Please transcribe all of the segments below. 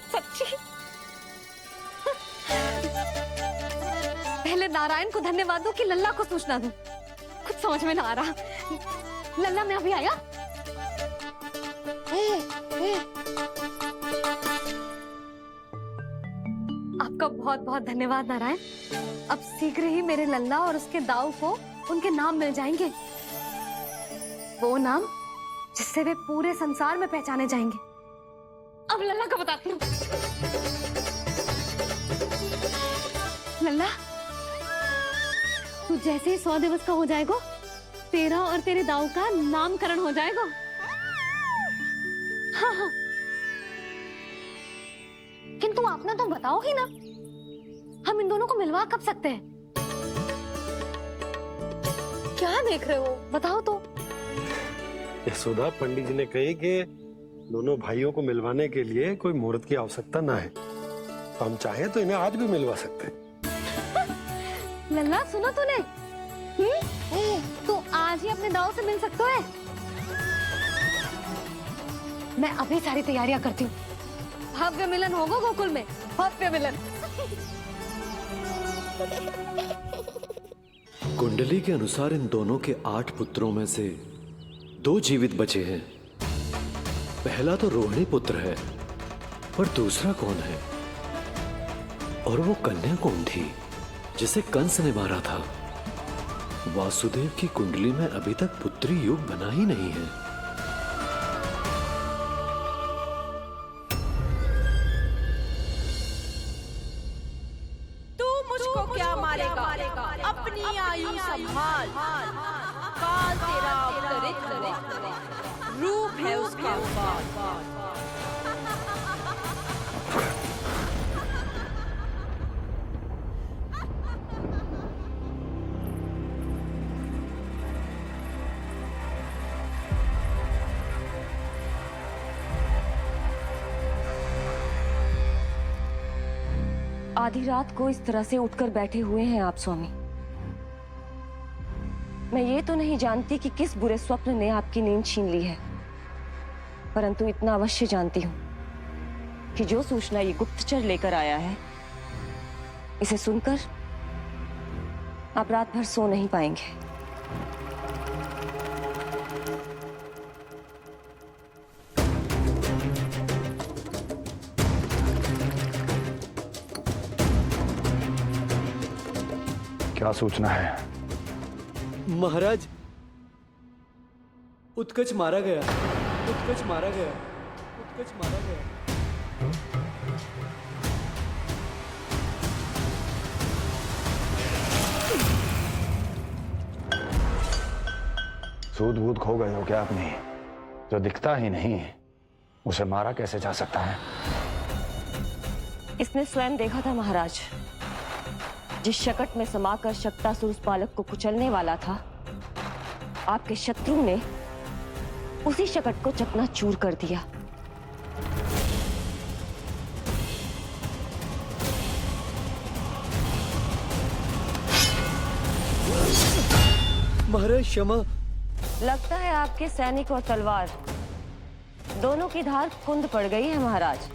सच्ची। पहले नारायण को धन्यवाद दो कि लल्ला को सूचना दूं। कुछ समझ में ना आ रहा। लल्ला मैं अभी आया। आपका बहुत बहुत धन्यवाद नारायण। अब शीघ्र ही मेरे लल्ला और उसके दाऊ को उनके नाम मिल जाएंगे, वो नाम जिससे वे पूरे संसार में पहचाने जाएंगे। अब लल्ला को बताती हूँ। लल्ला, तू जैसे ही 100 दिवस का हो जाएगा, तेरा और तेरे दाऊ का नामकरण हो जाएगा। हाँ हाँ, किंतु आपने तो बताओ ही ना, हम इन दोनों को मिलवा कब सकते हैं? क्या देख रहे हो, बताओ तो। यशोदा, पंडित जी ने कही कि दोनों भाइयों को मिलवाने के लिए कोई मुहूर्त की आवश्यकता ना है, तो हम चाहे तो इन्हें आज भी मिलवा सकते हैं। लल्ला सुनो तूने, तू आज ही अपने दाऊ से मिल सकते है। मैं अभी सारी तैयारियां करती हूँ। भव्य मिलन होगा गोकुल में, भव्य मिलन। कुंडली के अनुसार इन दोनों के 8 पुत्रों में से 2 जीवित बचे हैं। पहला तो रोहिणी पुत्र है, पर दूसरा कौन है? और वो कन्या कौन थी जिसे कंस ने मारा था? वासुदेव की कुंडली में अभी तक पुत्री योग बना ही नहीं है। तू मुझको क्या मारेगा? अपनी आयु संभाल। काल तेरा अवतरित रूप है उसका उपाय। आधी रात को इस तरह से उठकर बैठे हुए हैं आप स्वामी। मैं ये तो नहीं जानती कि किस बुरे स्वप्न ने आपकी नींद छीन ली है, परंतु इतना अवश्य जानती हूँ कि जो सूचना ये गुप्तचर लेकर आया है, इसे सुनकर आप रात भर सो नहीं पाएंगे। क्या सूचना है? महाराज, उत्कच मारा गया। उत्कच मारा गया। उत्कच मारा गया। सूद बूद खो गए हो क्या अपनी? जो दिखता ही नहीं उसे मारा कैसे जा सकता है? इसने स्वयं देखा था महाराज। जिस शकट में समाकर शक्तासुर उस बालक को कुचलने वाला था, आपके शत्रु ने उसी शकट को चकनाचूर कर दिया। महाराज क्षमा। लगता है आपके सैनिक और तलवार दोनों की धार कुंद पड़ गई है महाराज।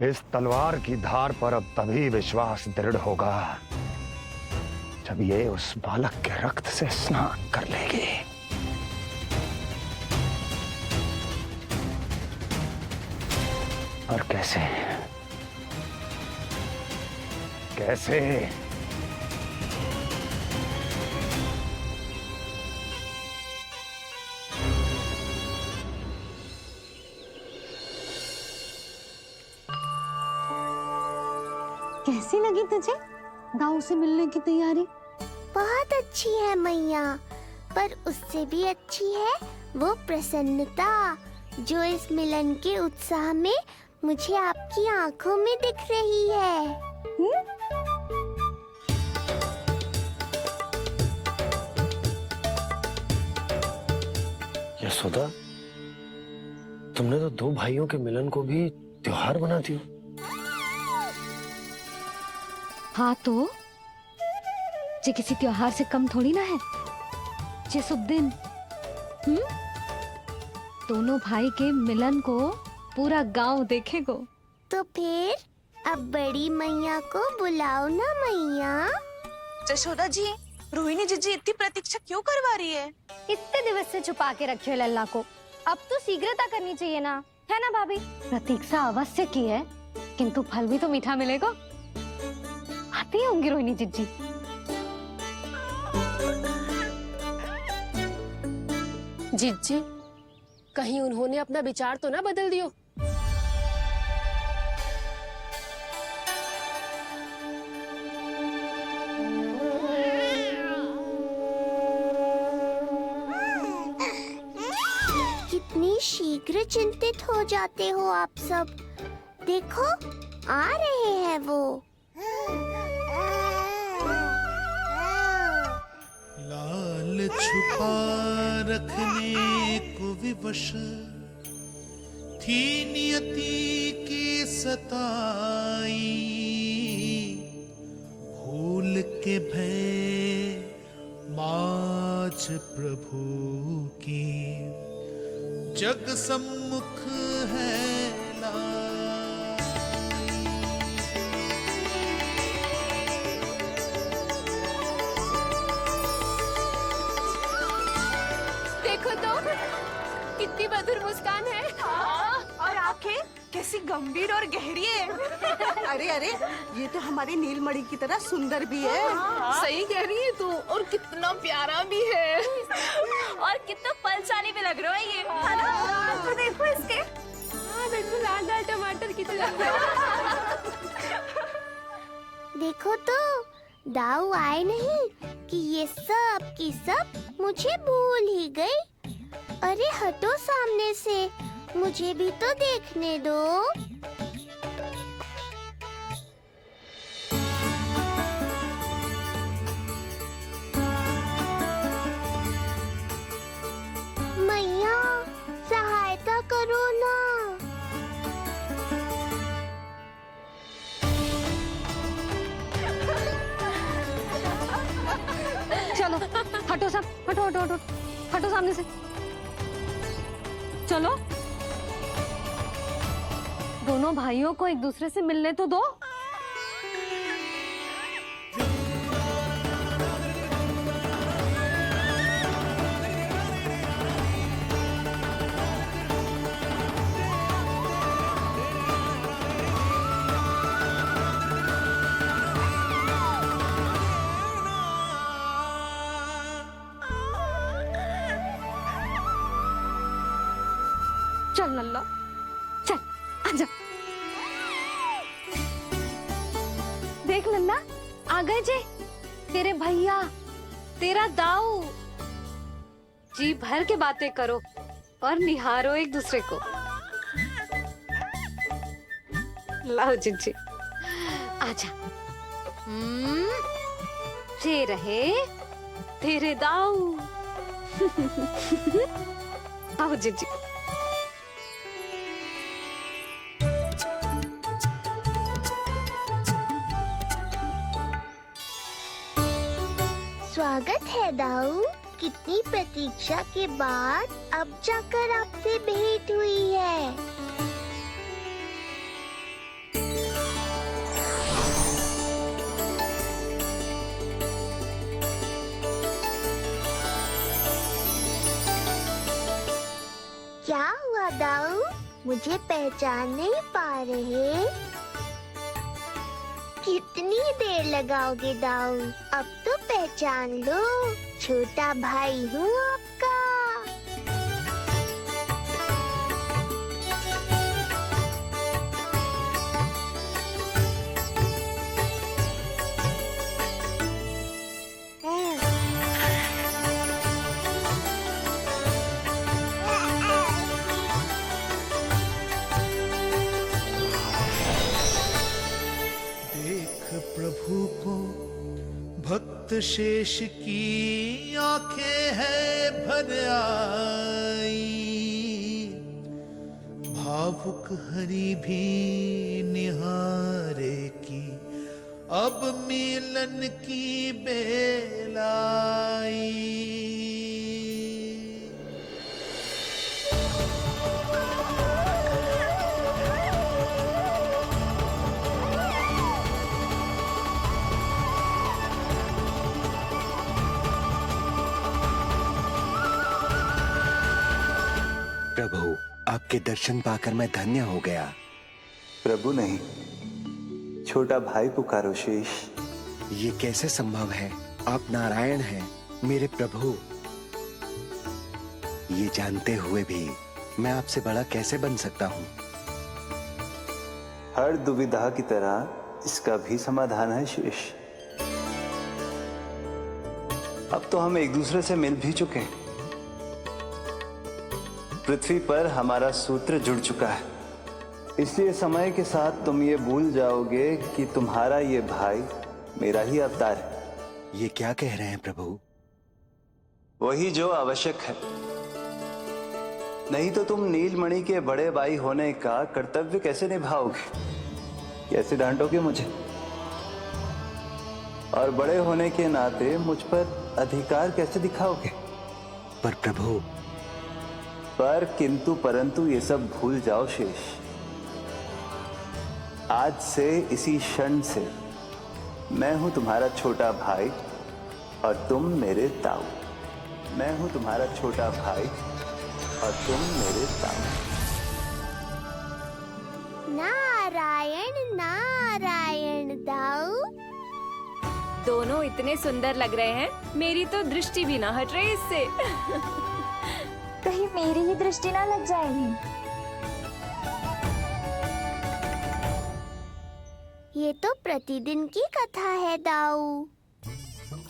इस तलवार की धार पर अब तभी विश्वास दृढ़ होगा जब ये उस बालक के रक्त से स्नान कर लेगी। और कैसे? कैसे? कैसी लगी तुझे दाऊ से मिलने की तैयारी? बहुत अच्छी है मैया, पर उससे भी अच्छी है वो प्रसन्नता जो इस मिलन के उत्साह में मुझे आपकी आंखों में दिख रही है। यशोदा, तुमने तो 2 भाइयों के मिलन को भी त्योहार बना दिया। हाँ तो जे किसी त्योहार से कम थोड़ी ना है। जे शुभ दिन दोनों भाई के मिलन को पूरा गांव देखेगो। तो फिर अब बड़ी मैया को बुलाओ ना मैया। जशोदा जी, रोहिणी जीजी इतनी प्रतीक्षा क्यों करवा रही है? इतने दिवस से छुपा के रखे हो लल्ला को, अब तो शीघ्रता करनी चाहिए ना, है ना भाभी? प्रतीक्षा अवश्य की है, किंतु फल भी तो मीठा मिलेगा। आती होंगी रोहिणी जीजी। जीजी, कहीं उन्होंने अपना विचार तो ना बदल दियो? कितनी शीघ्र चिंतित हो जाते हो आप सब। देखो आ रहे हैं वो। लाल छुपा रखने को विवश थी नियति की सताई, भूल के भय माज प्रभु की जग सम्मुख है देखो तो कितनी मधुर मुस्कान है। और आंखें कैसी गंभीर और गहरी है। अरे अरे, ये तो हमारी नीलमणि की तरह सुंदर भी है। सही कह रही है तू, और कितना प्यारा भी है। और कितना पलसानी भी लग रहा है ये, है ना? तो देखो इसके। हाँ बिल्कुल, लाल लाल टमाटर की तरह। देखो तो दाऊ आए नहीं कि ये सब की सब मुझे भूल ही गई। अरे हटो सामने से, मुझे भी तो देखने दो। मैया सहायता करो ना। चलो हटो सब, हटो हटो हटो, हटो सामने से। चलो दोनों भाइयों को एक दूसरे से मिलने तो दो। चल लल्ला, चल आजा। देख लल्ला, आ गए जे तेरे भैया, तेरा दाऊ। जी भर के बातें करो और निहारो एक दूसरे को। लाओ जिंजी, आजा। ये रहे तेरे दाऊ। आओ जिंजी। स्वागत है दाऊ। कितनी प्रतीक्षा के बाद अब जाकर आपसे भेंट हुई है। क्या हुआ दाऊ, मुझे पहचान नहीं पा रहे? कितनी देर लगाओगे दाऊ? अब तो पहचान लो, छोटा भाई हूँ आपका। प्रभु को भक्त शेष की आंखें है भर आई, भावुक हरि भी निहारे की अब मिलन की बेल आई। प्रभु, आपके दर्शन पाकर मैं धन्य हो गया। प्रभु नहीं, छोटा भाई पुकारो शेष। ये कैसे संभव है? आप नारायण हैं, मेरे प्रभु। ये जानते हुए भी मैं आपसे बड़ा कैसे बन सकता हूँ? हर दुविधा की तरह इसका भी समाधान है शेष। अब तो हम एक दूसरे से मिल भी चुके हैं। पृथ्वी पर हमारा सूत्र जुड़ चुका है, इसलिए समय के साथ तुम ये भूल जाओगे कि तुम्हारा ये भाई मेरा ही अवतार है। ये क्या कह रहे हैं प्रभु? वही जो आवश्यक है। नहीं तो तुम नीलमणि के बड़े भाई होने का कर्तव्य कैसे निभाओगे? कैसे डांटोगे मुझे? और बड़े होने के नाते मुझ पर अधिकार कैसे दिखाओगे? पर प्रभु, पर किंतु परंतु ये सब भूल जाओ शेष। आज से इसी क्षण से मैं हूं तुम्हारा छोटा भाई और तुम मेरे ताऊ। मैं हूं तुम्हारा छोटा भाई और तुम मेरे ताऊ। नारायण नारायण दाऊ। दोनों इतने सुंदर लग रहे हैं, मेरी तो दृष्टि भी ना हट रही इससे। कहीं मेरी ही दृष्टि ना लग जाएगी। ये तो प्रतिदिन की कथा है दाऊ।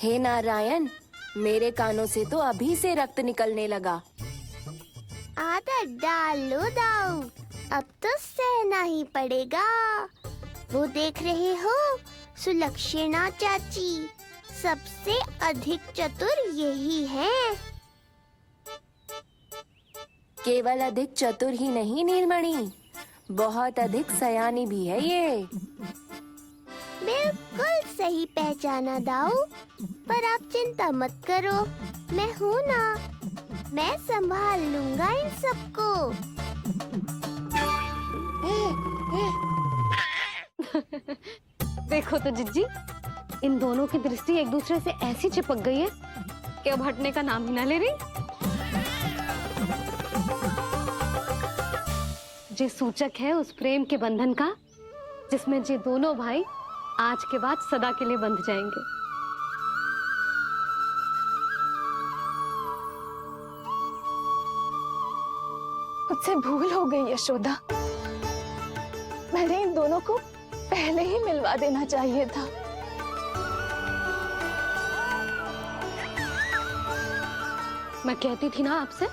हे नारायण, मेरे कानों से तो अभी से रक्त निकलने लगा। आदत डाल लो दाऊ, अब तो सहना ही पड़ेगा। वो देख रहे हो, सुलक्षणा चाची सबसे अधिक चतुर यही है। केवल अधिक चतुर ही नहीं नीलमणि, बहुत अधिक सयानी भी है ये। बिल्कुल सही पहचाना दाऊ, पर आप चिंता मत करो, मैं हूँ ना, मैं संभाल लूंगा इन सबको। देखो तो जिज्जी, इन दोनों की दृष्टि एक दूसरे से ऐसी चिपक गई है कि अब हटने का नाम ही ना ले रही। ये सूचक है उस प्रेम के बंधन का जिसमें ये दोनों भाई आज के बाद सदा के लिए बंध जाएंगे। मुझसे भूल हो गई यशोदा, मैंने इन दोनों को पहले ही मिलवा देना चाहिए था। मैं कहती थी ना आपसे।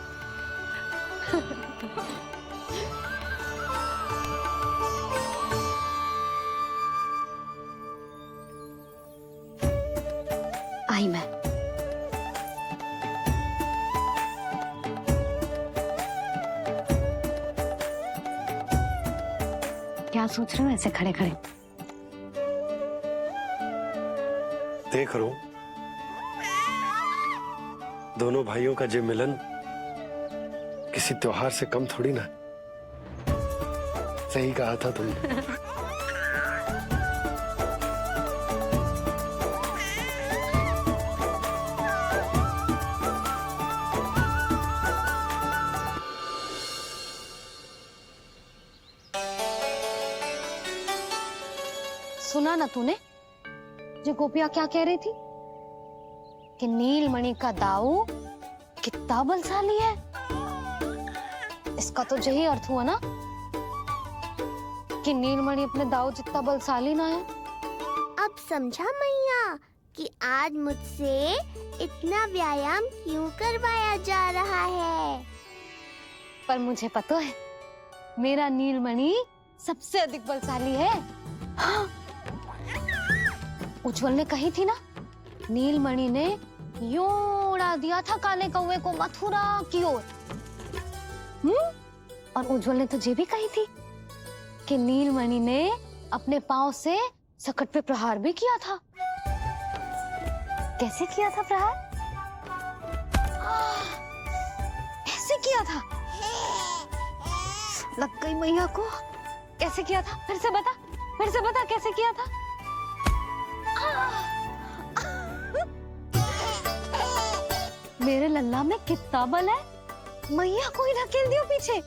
आई मैं। क्या सोच रहे हो ऐसे खड़े खड़े? देख रहा हूं दोनों भाइयों का ये मिलन किसी त्योहार से कम थोड़ी ना। सही कहा था तुमने। सुना ना तूने जो गोपिया क्या कह रही थी कि नीलमणि का दाऊ कितना बलशाली है। इसका तो यही अर्थ हुआ ना कि नीलमणि अपने दाऊ जितना बलशाली ना है। अब समझा मैया कि आज मुझसे इतना व्यायाम क्यों करवाया जा रहा है। पर मुझे पता है मेरा नीलमणि सबसे अधिक बलशाली है। हाँ। उज्जवल ने कही थी ना, नीलमणि ने यूं उड़ा दिया था काले कौवे को मथुरा की ओर। और उज्जवल ने तो ये भी कही थी कि नीलमणि ने अपने पांव से सकट पे प्रहार भी किया था। कैसे किया था प्रहार? ऐसे किया था। लग गई मैया को। कैसे किया था? फिर से बता कैसे किया था? मेरे लल्ला में कितना बल है। मैया को ही धकेल दियो पीछे।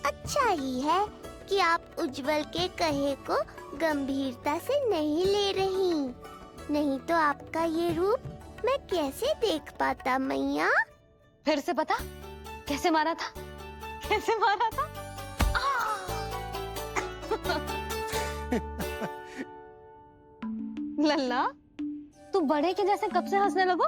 अच्छा ही है कि आप उज्जवल के कहे को गंभीरता से नहीं ले रही, नहीं तो आपका ये रूप मैं कैसे देख पाता मैया। फिर से बता कैसे मारा था? कैसे मारा था? लल्ला तू बड़े के जैसे कब से हंसने लगो?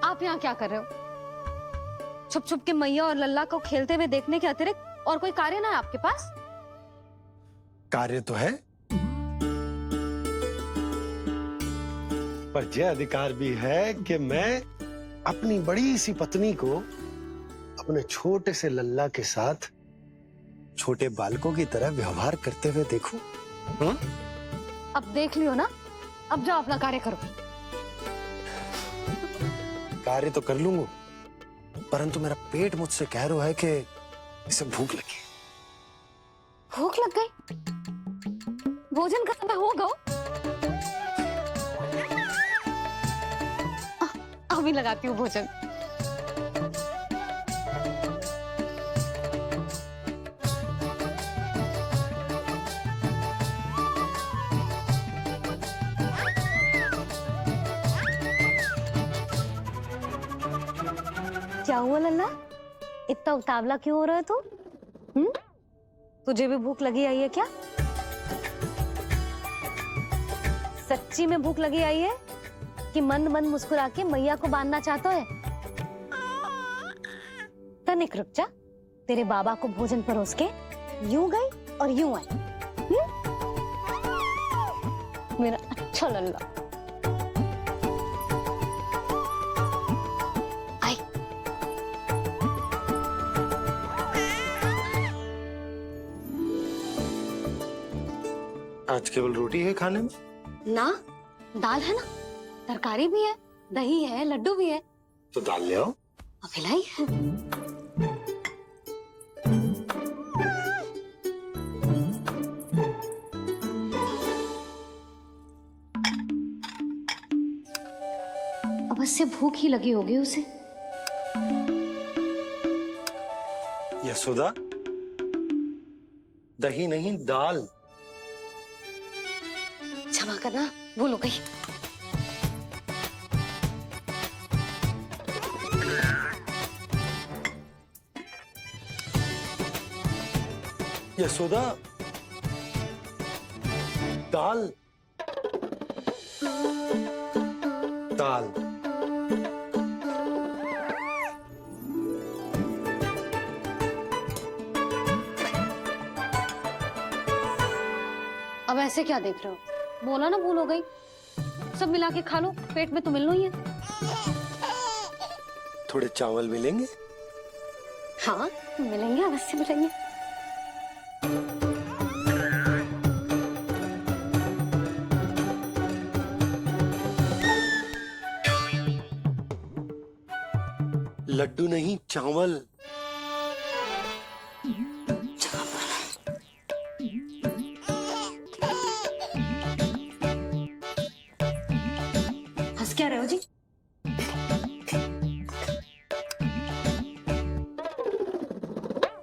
आप यहाँ क्या कर रहे हो? छुप छुप के मैया और लल्ला को खेलते हुए देखने के अतिरिक्त और कोई कार्य ना है आपके पास? कार्य तो है, पर यह अधिकार भी है कि मैं अपनी बड़ी सी पत्नी को अपने छोटे से लल्ला के साथ छोटे बालकों की तरह व्यवहार करते हुए देखूं। अब देख लियो ना, अब जाओ अपना कार्य करो। कार्य तो कर लूंगा, परंतु मेरा पेट मुझसे कह रहा है कि इसे भूख लगी। भूख लग गई? भोजन का समय होगा। अभी लगाती हूँ भोजन। क्या हुआ लल्ला? इतना उतावला क्यों हो रहा है तू? तुझे भी भूख लगी आई है क्या? सच्ची में भूख लगी आई है कि मंद मंद मुस्कुरा के मैया को बांधना चाहता है? तनिक रुक जा, तेरे बाबा को भोजन परोस के यूं गई और यूं आई। मेरा अच्छा लल्ला। आई। आज केवल रोटी है खाने में? ना, दाल है ना, तरकारी भी है, दही है, लड्डू भी है। तो दाल ले आओ। अभी लाई है। अवश्य भूख ही लगी होगी उसे। यशोदा, दही नहीं दाल। क्षमा करना, भूल हो गई। यशोदा, दाल दाल। अब ऐसे क्या देख रहे हो? बोला ना भूल हो गई। सब मिला के खा लो, पेट में तो मिलना ही है। थोड़े चावल मिलेंगे? हाँ मिलेंगे, अवश्य मिलेंगे। लड्डू नहीं, चावल। हंस क्या रहे हो जी?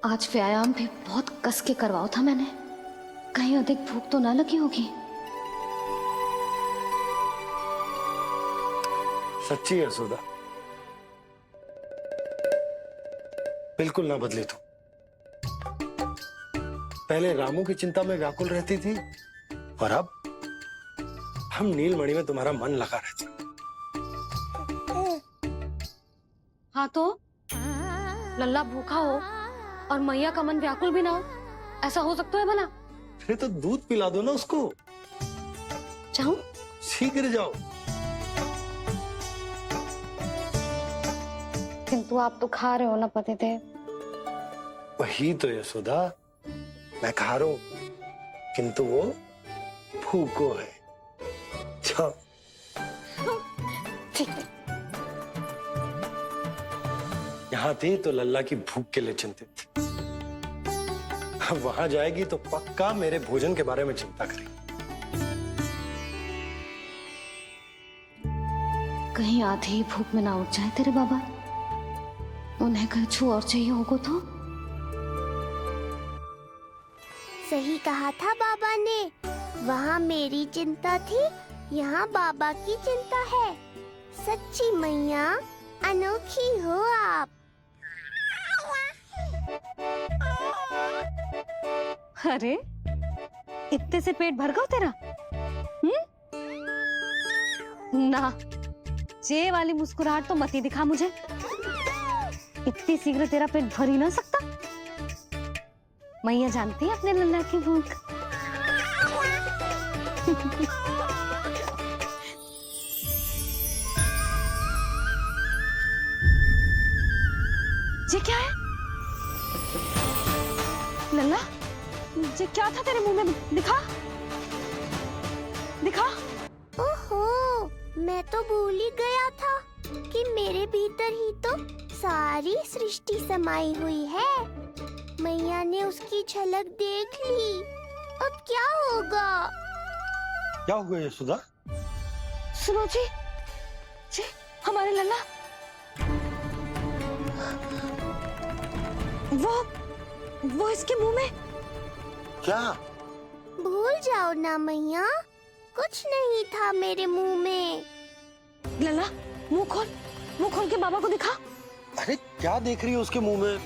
आज व्यायाम भी बहुत कस के करवाओ था मैंने, कहीं अधिक भूख तो ना लगी होगी। सच्ची है यशोदा, बिल्कुल ना बदले तू। पहले रामू की चिंता में व्याकुल रहती थी और अब हम नीलमणि में तुम्हारा मन लगा रहता। हाँ तो लल्ला भूखा हो और मैया का मन व्याकुल भी ना हो, ऐसा हो सकता है भला? फिर तो दूध पिला दो ना उसको। जाऊं? शीघ्र जाओ। किंतु आप तो खा रहे हो ना पतिदेव। वही तो यशोदा, मैं खा रहा हूं, किंतु वो भूखो है। जाओ। ठीक है। यहाँ थी तो लल्ला की भूख के लिए चिंतित थी, अब वहां जाएगी तो पक्का मेरे भोजन के बारे में चिंता करेगी। कहीं आधे ही भूख में ना उठ जाए तेरे बाबा, उन्हें कुछ और चाहिए होगा तो। सही कहा था बाबा ने, वहाँ मेरी चिंता थी, यहाँ बाबा की चिंता है। सच्ची मैया, अनोखी हो आप। अरे इतने से पेट भर गया तेरा? ना, ये वाली मुस्कुराहट तो मत ही दिखा मुझे। इतनी शीघ्र तेरा पेट भर ही ना सकता। मैया जानती है अपने लल्ला की भूख। ये क्या है लल्ला? ये क्या था तेरे मुंह में? दिखा दिखा। ओहो, मैं तो भूल ही गया था कि मेरे भीतर ही तो सारी सृष्टि समाई हुई है। मैया ने उसकी झलक देख ली, अब क्या होगा? क्या हुआ यशोदा? सुनो जी, हमारे लल्ला वो इसके मुंह में। क्या? भूल जाओ ना मैया, कुछ नहीं था मेरे मुंह में। लल्ला मुंह खोल के बाबा को दिखा। अरे क्या देख रही है उसके मुंह में?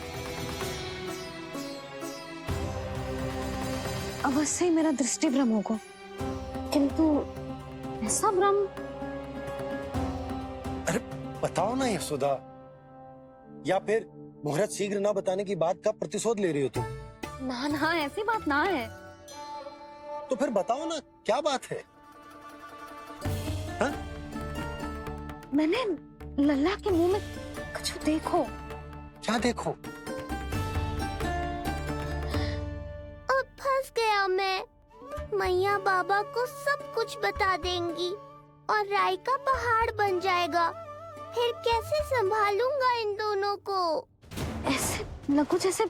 अवश्य ही मेरा दृष्टि भ्रम होगा, किंतु ऐसा भ्रम। अरे बताओ ना यशोदा, या फिर मुहूर्त शीघ्र ना बताने की बात का प्रतिशोध ले रही हो तुम? ना, ऐसी बात ना है। तो फिर बताओ ना, क्या बात है? हा? मैंने लल्ला के मुंह में कुछ देखो। क्या देखो? अब फंस गया मैं। मैया बाबा को सब कुछ बता देंगी और राय का पहाड़ बन जाएगा। फिर कैसे संभालूंगा इन दोनों को? ऐसे लगो जैसे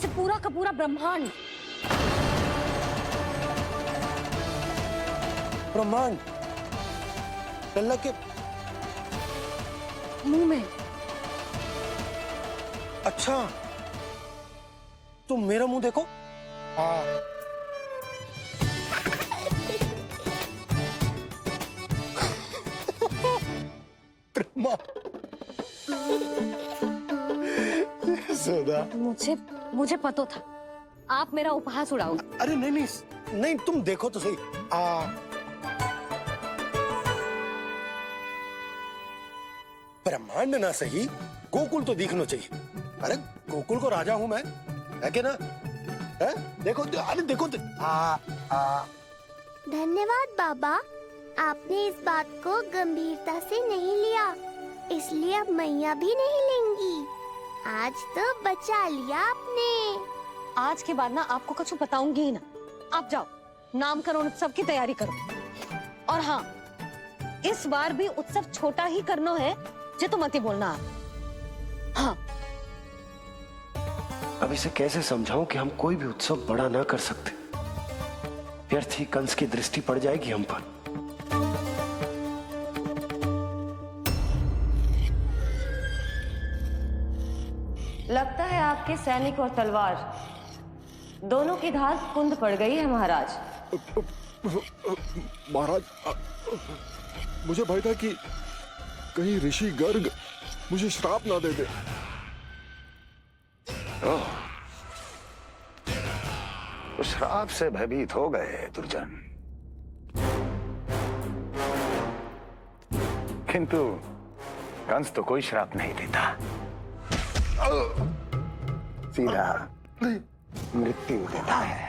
पूरा का पूरा ब्रह्मांड। ब्रह्मांड लल्ला के मुंह में। अच्छा, तुम मेरा मुंह देखो। यशोदा, मुझे पता था आप मेरा उपहास उड़ाओगे। अरे नहीं, तुम देखो तो सही। ब्रह्मांड ना सही, गोकुल तो दिखना चाहिए। अरे गोकुल को राजा हूं मैं, है कि ना? है? देखो, अरे देखो। धन्यवाद बाबा, आपने इस बात को गंभीरता से नहीं लिया, इसलिए अब मैया भी नहीं लेंगी। आज तो बचा लिया आपने। आज के बाद ना आपको कुछ बताऊंगी ही ना। आप जाओ, नामकरण उत्सव की तैयारी करो। और हाँ, इस बार भी उत्सव छोटा ही करना है, ये तो मत ही बोलना आप। हाँ। अब इसे कैसे समझाऊं कि हम कोई भी उत्सव बड़ा ना कर सकते? व्यर्थ ही कंस की दृष्टि पड़ जाएगी हम पर। लगता है आपके सैनिक और तलवार दोनों की धार कुंद पड़ गई है महाराज। महाराज, मुझे भय था कि कहीं ऋषि गर्ग मुझे श्राप ना दे दे। तो श्राप से भयभीत हो गए दुर्जन, किंतु कंस तो कोई श्राप नहीं देता, सीधा मृत्यु देता है।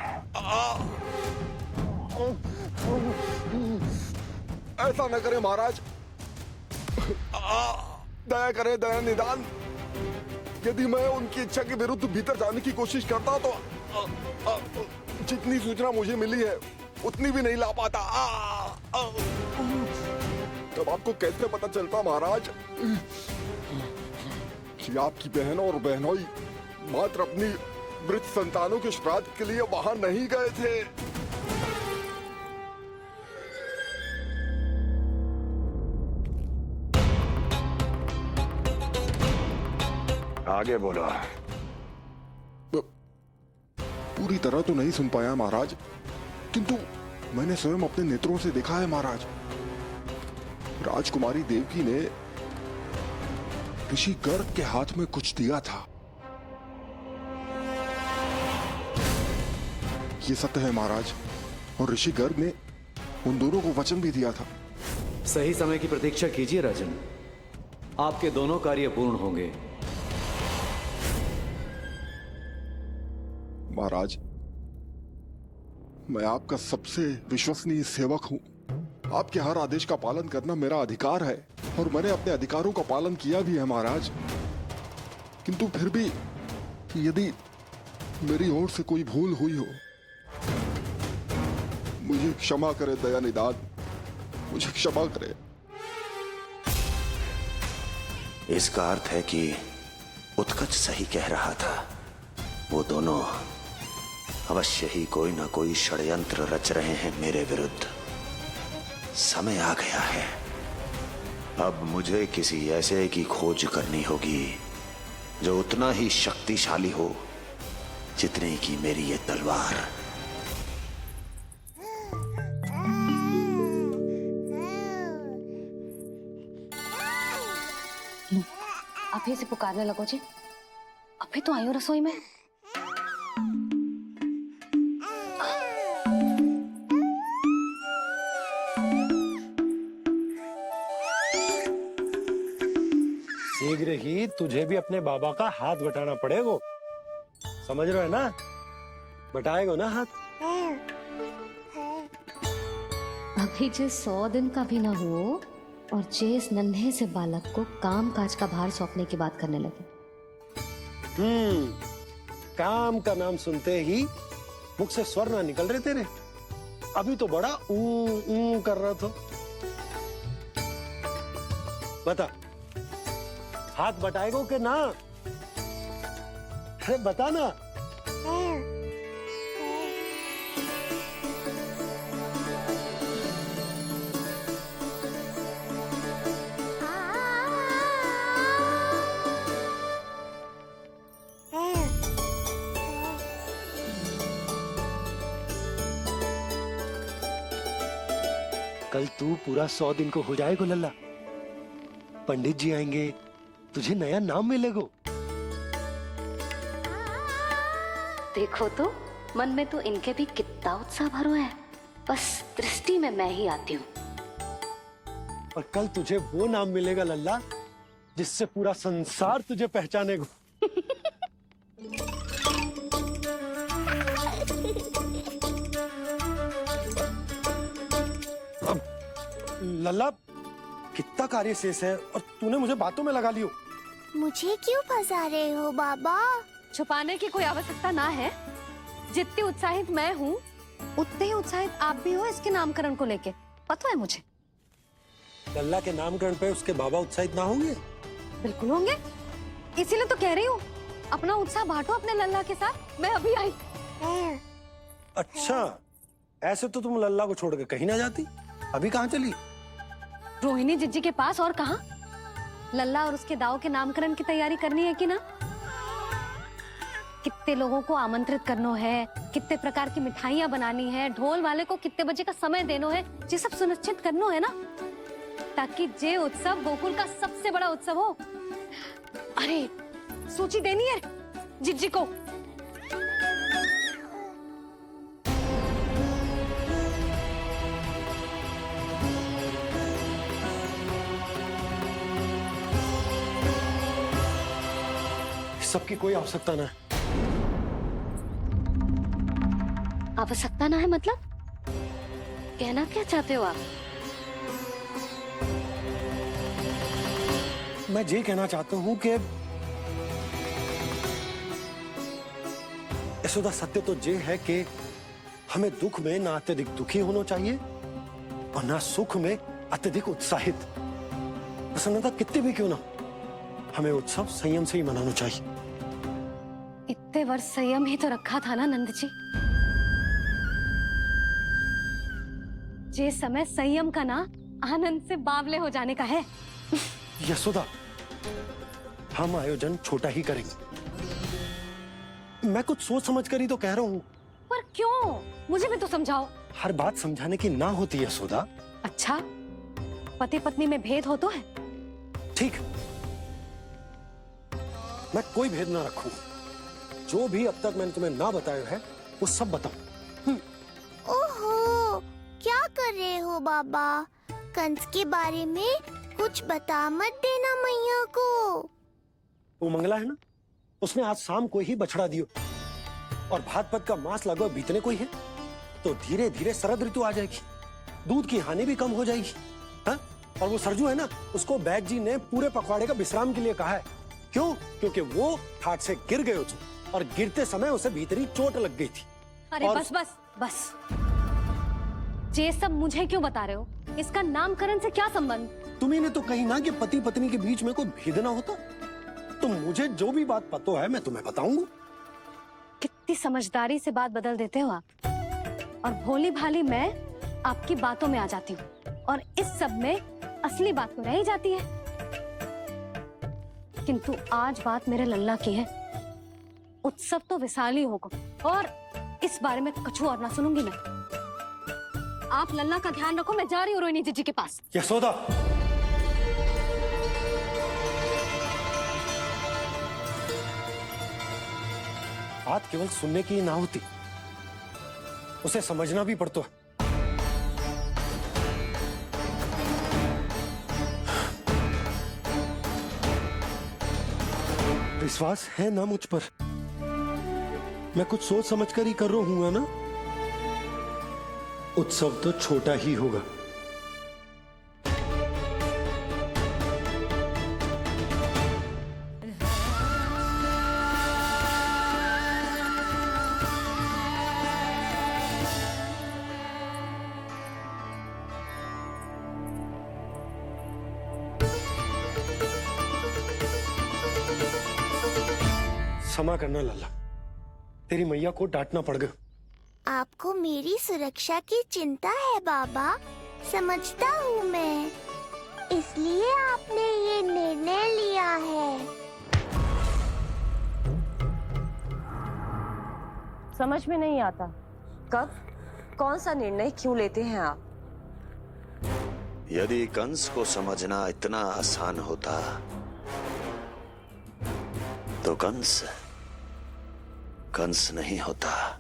ऐसा न करें महाराज। दया करें, दया निदान। यदि मैं उनकी इच्छा के विरुद्ध भीतर जाने की कोशिश करता तो जितनी सूचना मुझे मिली है उतनी भी नहीं ला पाता। तब आपको कैसे पता चलता महाराज कि आपकी बहन और बहनोई मात्र अपनी वृद्ध संतानों के श्राद्ध के लिए वहां नहीं गए थे? आगे बोलो। पूरी तरह तो नहीं सुन पाया महाराज, किंतु मैंने स्वयं अपने नेत्रों से देखा है महाराज। राजकुमारी देवकी ने ऋषि गर्ग के हाथ में कुछ दिया था। ये सत्य है महाराज, और ऋषि गर्ग ने उन दोनों को वचन भी दिया था। सही समय की प्रतीक्षा कीजिए राजन, आपके दोनों कार्य पूर्ण होंगे। महाराज, मैं आपका सबसे विश्वसनीय सेवक हूं। आपके हर आदेश का पालन करना मेरा अधिकार है, और मैंने अपने अधिकारों का पालन किया भी है महाराज। किंतु फिर भी यदि मेरी ओर से कोई भूल हुई हो, मुझे क्षमा करे दया निदान, मुझे क्षमा करे। इसका अर्थ है कि उत्कच सही कह रहा था। वो दोनों अवश्य ही कोई ना कोई षड्यंत्र रच रहे हैं मेरे विरुद्ध। समय आ गया है, अब मुझे किसी ऐसे की खोज करनी होगी जो उतना ही शक्तिशाली हो जितनी की मेरी ये तलवार। आप ही से पुकारने लगो जी, अभी तो आई हो रसोई में। शीघ्र ही तुझे भी अपने बाबा का हाथ बटाना पड़ेगा, समझ रहे हो ना? बटाएगा ना हाथ? अभी जे 100 दिन का भी ना हो और जे इस नन्हे से बालक को काम काज का भार सौंपने की बात करने लगे। काम का नाम सुनते ही मुख से स्वर ना निकल रहे तेरे? अभी तो बड़ा ऊ कर रहा था। बता, हाथ बटाएगो के ना? अरे बता ना। कल तू पूरा 100 दिन को हो जाएगा लल्ला। पंडित जी आएंगे, तुझे नया नाम मिलेगा। देखो तो मन में तो इनके भी कितना उत्साह भरो है, बस दृष्टि में मैं ही आती हूँ। और कल तुझे वो नाम मिलेगा लल्ला जिससे पूरा संसार तुझे पहचानेगा। अब लल्ला, कितना कार्य शेष है और तूने मुझे बातों में लगा लियो। मुझे क्यों फंसा रहे हो बाबा? छुपाने की कोई आवश्यकता ना है। जितनी उत्साहित मैं हूँ उतने ही उत्साहित आप भी हो इसके नामकरण को लेके, पता है मुझे। लल्ला के नामकरण पे उसके बाबा उत्साहित ना होंगे? बिल्कुल होंगे, इसीलिए तो कह रही हूँ अपना उत्साह बांटो अपने लल्ला के साथ। मैं अभी आई। अच्छा, ऐसे तो तुम लल्ला को छोड़ के कहीं ना जाती। अभी कहाँ चली? रोहिणी जिज्जी के पास, और कहाँ। लल्ला और उसके दाव के नामकरण की तैयारी करनी है कि ना? कितने लोगों को आमंत्रित करना है, कितने प्रकार की मिठाइयाँ बनानी है, ढोल वाले को कितने बजे का समय देना है, ये सब सुनिश्चित करना है ना, ताकि ये उत्सव गोकुल का सबसे बड़ा उत्सव हो। अरे सूची देनी है जिज्जी को। सबकी कोई आवश्यकता ना है। आवश्यकता ना है मतलब कहना क्या चाहते हो आप? मैं ये कहना चाहता हूं कि यशोदा, सत्य तो ये है कि हमें दुख में ना अत्यधिक दुखी होना चाहिए और ना सुख में अत्यधिक उत्साहित। प्रसन्नता कितनी भी क्यों ना, हमें उत्सव संयम से ही मनाना चाहिए। इतने वर्ष संयम ही तो रखा था ना नंद जी। ये समय संयम का ना आनंद से बावले हो जाने का है। यशोदा, हम आयोजन छोटा ही करेंगे। मैं कुछ सोच समझ कर ही तो कह रहा हूं। पर क्यों? मुझे भी तो समझाओ। हर बात समझाने की ना होती है यशोदा। अच्छा, पति पत्नी में भेद हो तो है? ठीक, मैं कोई भेद ना रखूं। जो भी अब तक मैंने तुम्हें ना बताया है वो सब बताऊं। ओहो, क्या कर रहे हो बाबा? कंस के बारे में कुछ बता मत देना मैया को। वो मंगला है ना, उसने आज शाम को ही बछड़ा दियो और भाद्रपद का मास लगभग बीतने को ही है, तो धीरे धीरे शरद ऋतु आ जाएगी, दूध की हानि भी कम हो जाएगी। हाँ? और वो सरजू है ना, उसको बैग जी ने पूरे पखवाड़े का विश्राम के लिए कहा है। क्यों? क्योंकि वो ठाट से गिर गए थे और गिरते समय उसे भीतरी चोट लग गई थी। अरे और... बस बस बस, ये सब मुझे क्यों बता रहे हो? इसका नामकरण से क्या संबंध? तुम्ही ने तो कही ना कि पति पत्नी के बीच में कोई भेद ना होता। तो मुझे जो भी बात पता है मैं तुम्हें बताऊंगा। कितनी समझदारी से बात बदल देते हो आप, और भोली भाली मैं आपकी बातों में आ जाती हूँ और इस सब में असली बात तो रह ही जाती है। किंतु आज बात मेरे लल्ला की है। उत्सव तो विशाल ही होगा और इस बारे में कछु और ना सुनूंगी मैं। आप लल्ला का ध्यान रखो, मैं जा रही हूँ रोहिणी जीजी के पास। यशोदा, बात केवल सुनने की ना होती, उसे समझना भी पड़ता है। विश्वास है ना मुझ पर? मैं कुछ सोच समझ कर ही कर रहा हूँ ना। उत्सव तो छोटा ही होगा। क्षमा करना लल्ला, तेरी मैया को डांटना पड़ गया। आपको मेरी सुरक्षा की चिंता है बाबा, समझता हूँ मैं, इसलिए आपने ये निर्णय लिया है। समझ में नहीं आता, कब कौन सा निर्णय क्यों लेते हैं आप? यदि कंस को समझना इतना आसान होता तो कंस नहीं होता।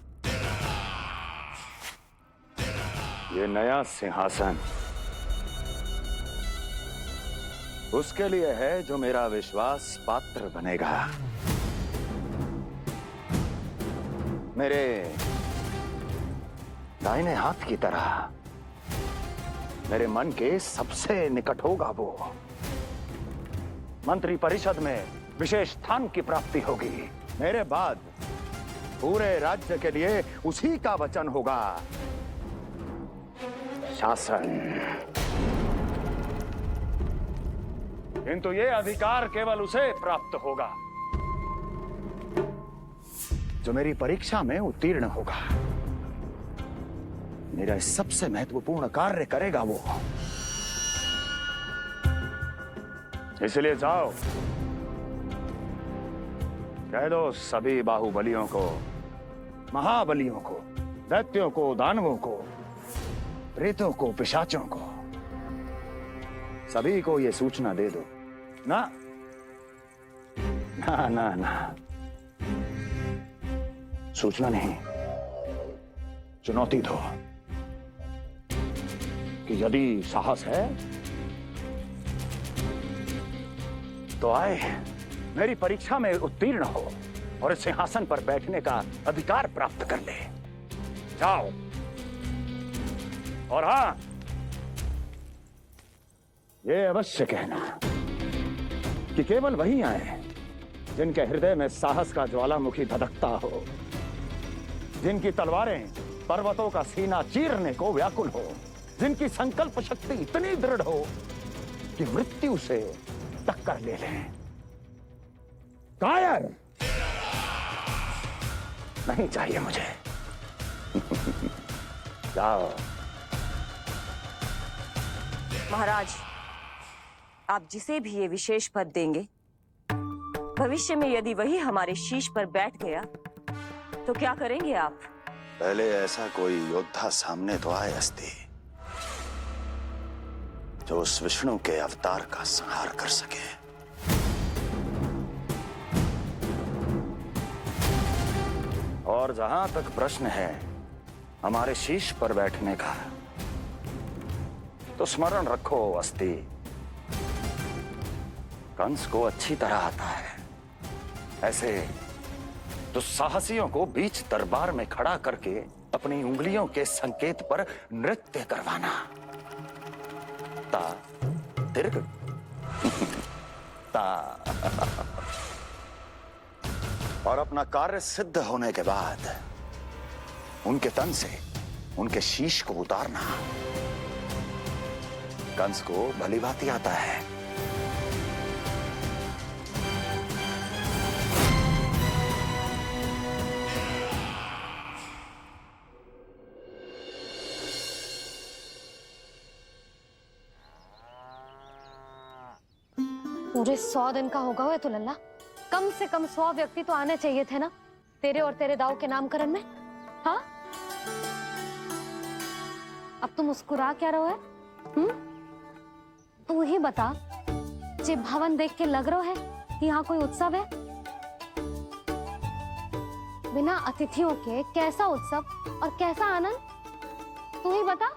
ये नया सिंहासन उसके लिए है जो मेरा विश्वास पात्र बनेगा। मेरे दाहिने हाथ की तरह मेरे मन के सबसे निकट होगा वो। मंत्री परिषद में विशेष स्थान की प्राप्ति होगी। मेरे बाद पूरे राज्य के लिए उसी का वचन होगा। शासन। किंतु ये अधिकार केवल उसे प्राप्त होगा जो मेरी परीक्षा में उत्तीर्ण होगा। मेरा सबसे महत्वपूर्ण कार्य करेगा वो। इसलिए जाओ, कह दो सभी बाहुबलियों को, महाबलियों को, दैत्यों को, दानवों को, प्रेतों को, पिशाचों को, सभी को ये सूचना दे दो ना ना ना ना, सूचना नहीं, चुनौती दो कि यदि साहस है तो आए, मेरी परीक्षा में उत्तीर्ण हो और इस सिंहासन पर बैठने का अधिकार प्राप्त कर ले। जाओ। और हां, ये अवश्य कहना कि केवल वही आए जिनके हृदय में साहस का ज्वालामुखी धधकता हो, जिनकी तलवारें पर्वतों का सीना चीरने को व्याकुल हो, जिनकी संकल्प शक्ति इतनी दृढ़ हो कि मृत्यु से टक्कर ले लें। कायर नहीं चाहिए मुझे। जाओ। महाराज, आप जिसे भी ये विशेष पद देंगे, भविष्य में यदि वही हमारे शीश पर बैठ गया तो क्या करेंगे आप? पहले ऐसा कोई योद्धा सामने तो आए अस्ति, जो उस विष्णु के अवतार का संहार कर सके। और जहां तक प्रश्न है हमारे शीश पर बैठने का, तो स्मरण रखो अस्ति, कंस को अच्छी तरह आता है ऐसे दुस्साहसियों को बीच दरबार में खड़ा करके अपनी उंगलियों के संकेत पर नृत्य करवाना। ता दीर्घ ता। और अपना कार्य सिद्ध होने के बाद उनके तन से उनके शीश को उतारना। कंस को भलीभांति आता है। पूरे 100 दिन का होगा हुआ तो लल्ला, कम से कम 100 व्यक्ति तो आने चाहिए थे ना तेरे और तेरे दाऊ के नामकरण में। हाँ, अब तुम मुस्कुरा क्या रहो है? तू ही बता, जे भवन देख के लग रहा है कि यहाँ कोई उत्सव है? बिना अतिथियों के कैसा उत्सव और कैसा आनंद, तू ही बता।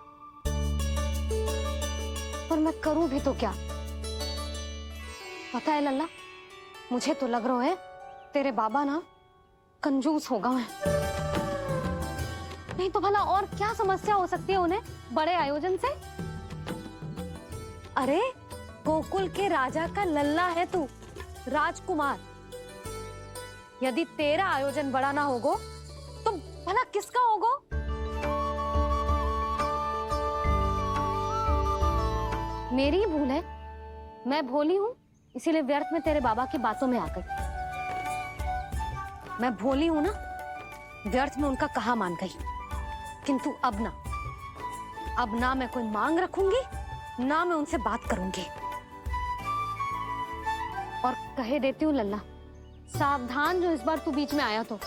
और मैं करूं भी तो क्या? पता है लल्ला, मुझे तो लग रहा है तेरे बाबा ना कंजूस होगा है। नहीं तो भला और क्या समस्या हो सकती है उन्हें बड़े आयोजन से? अरे गोकुल के राजा का लल्ला है तू, राजकुमार। यदि तेरा आयोजन बड़ा ना होगो तो भला किसका होगो? मेरी ही भूल है, मैं भोली हूं, इसीलिए व्यर्थ में तेरे बाबा की बातों में आ गई। मैं भोली हूं ना, व्यर्थ में उनका कहा मान गई। किंतु अब ना मैं कोई मांग रखूंगी, ना मैं उनसे बात करूंगी। और कहे देती हूँ लल्ला, सावधान जो इस बार तू बीच में आया तो।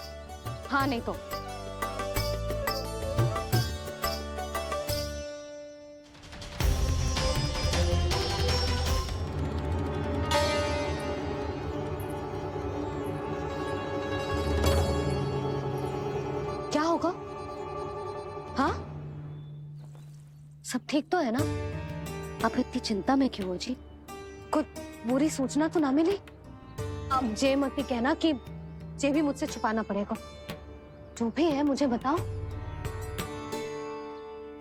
हाँ नहीं तो क्या होगा? हाँ, सब ठीक तो है ना? आप इतनी चिंता में क्यों हो जी? कुछ बुरी सूचना तो ना मिली? अब जे मत ही कहना कि जे भी मुझसे छुपाना पड़ेगा। जो भी है मुझे बताओ।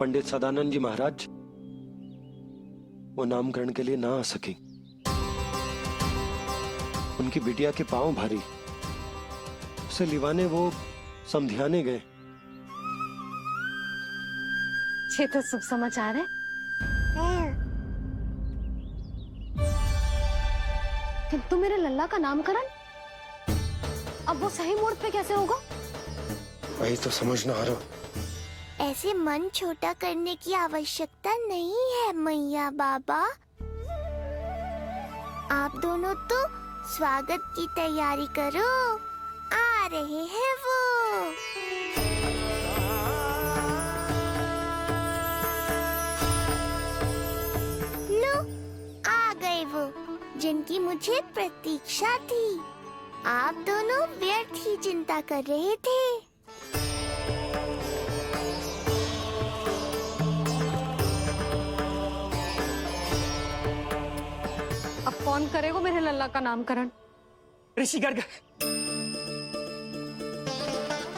पंडित सदानंद जी महाराज वो नामकरण के लिए ना आ सके। उनकी बिटिया के पांव भारी, उसे लिवाने वो समझाने गए। ये तो शुभ समाचार है। किंतु मेरे लल्ला का नामकरण अब वो सही मुहूर्त पे कैसे होगा? वही तो समझ ना आ रहा। ऐसे मन छोटा करने की आवश्यकता नहीं है मैया बाबा। आप दोनों तो स्वागत की तैयारी करो, आ रहे हैं वो। लो, आ गए वो जिनकी मुझे प्रतीक्षा थी। आप दोनों व्यर्थ ही चिंता कर रहे थे। अब कौन करेगा मेरे लल्ला का नामकरण? ऋषि गर्ग,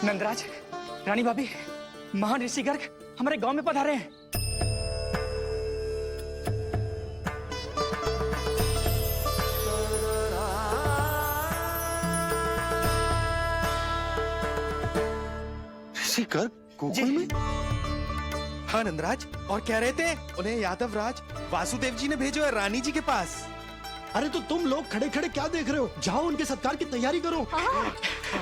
नंदराज, रानी भाभी, महान ऋषि गर्ग हमारे गांव में पधारे हैं। ऋषि कर गोकुल में? हाँ नंदराज, और कह रहे थे उन्हें यादव राज वासुदेव जी ने भेजो है रानी जी के पास। अरे तो तुम लोग खड़े खड़े क्या देख रहे हो? जाओ उनके सत्कार की तैयारी करो।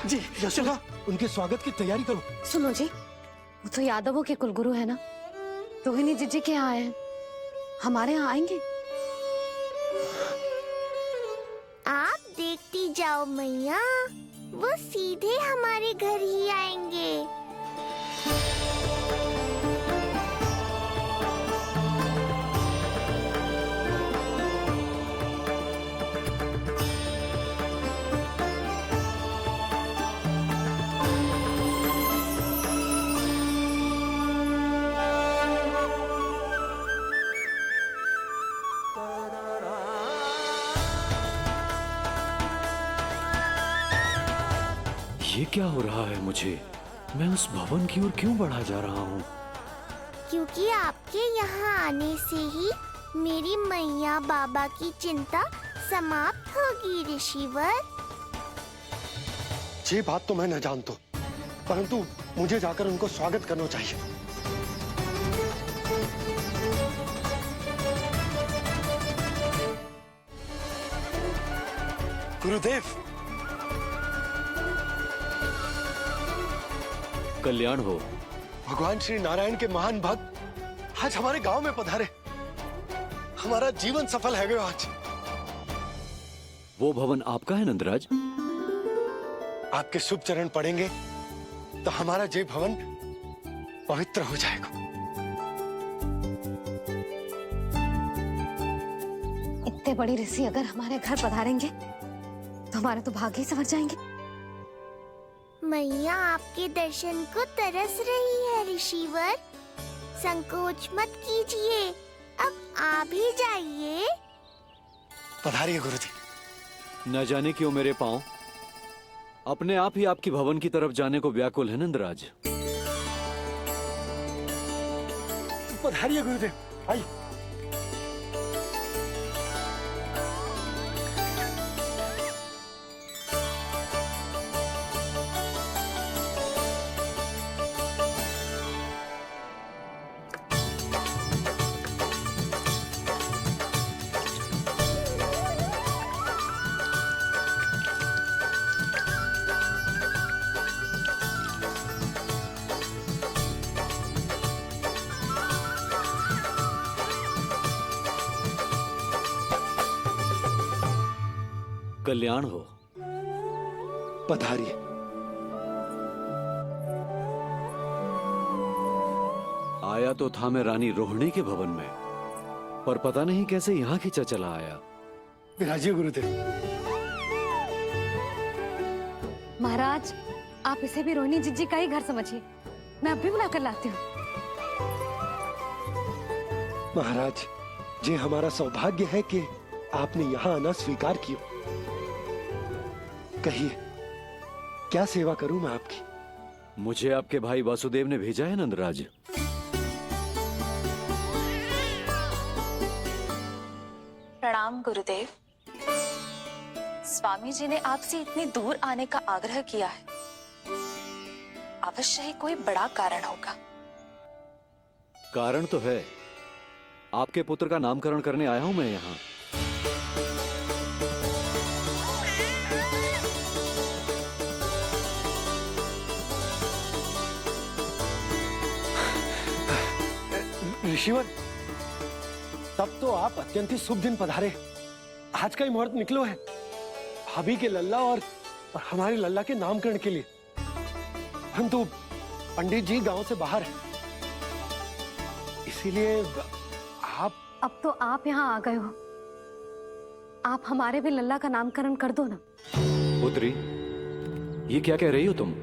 जी यशोदा, उनके स्वागत की तैयारी करो। सुनो जी, वो तो यादवों के कुलगुरु है ना, रोहिणी जीजी के यहाँ आए हैं, हमारे यहाँ आएंगे। आप देखती जाओ मैया, वो सीधे हमारे घर ही आएंगे। ये क्या हो रहा है मुझे? मैं उस भवन की ओर क्यों बढ़ा जा रहा हूँ? क्योंकि आपके यहाँ आने से ही मेरी मैया बाबा की चिंता समाप्त होगी ऋषिवर। ये बात तो मैं न जानता, परंतु मुझे जाकर उनको स्वागत करना चाहिए। गुरुदेव, कल्याण हो। भगवान श्री नारायण के महान भक्त आज हमारे गांव में पधारे। हमारा जीवन सफल है गयो आज। वो भवन आपका है नंदराज? आपके शुभ चरण पड़ेंगे तो हमारा जय भवन पवित्र हो जाएगा। इतने बड़े ऋषि अगर हमारे घर पधारेंगे तो हमारे तो भाग्य ही संवर जाएंगे। मैया आपके दर्शन को तरस रही है ऋषिवर, संकोच मत कीजिए, अब आ भी जाइए। पधारिए गुरुजी। न जाने क्यों मेरे पांव अपने आप ही आपकी भवन की तरफ जाने को व्याकुल है नंदराज। पधारिए गुरुदेव, आइए। कल्याण हो। पधारिए। आया तो था मैं रानी रोहिणी के भवन में, पर पता नहीं कैसे यहाँ खींचा चला आया। विराजिए गुरुदेव। महाराज, आप इसे भी रोहिणी जीजी का ही घर समझिए, मैं अब भी बुला कर लाती हूँ। महाराज, ये हमारा सौभाग्य है कि आपने यहाँ आना स्वीकार किया। कहिए, क्या सेवा करूं मैं आपकी? मुझे आपके भाई वासुदेव ने भेजा है नंदराज। प्रणाम गुरुदेव। स्वामी जी ने आपसे इतनी दूर आने का आग्रह किया है, अवश्य ही कोई बड़ा कारण होगा। कारण तो है, आपके पुत्र का नामकरण करने आया हूं मैं यहाँ। ऋषिवर, तब तो आप अत्यंत ही शुभ दिन पधारे। आज का ही मुहूर्त निकलो है भाभी के लल्ला और हमारे लल्ला के नामकरण के लिए। परंतु पंडित जी गांव से बाहर है, इसीलिए आप। अब तो आप यहाँ आ गए हो, आप हमारे भी लल्ला का नामकरण कर दो ना। पुत्री, ये क्या कह रही हो तुम?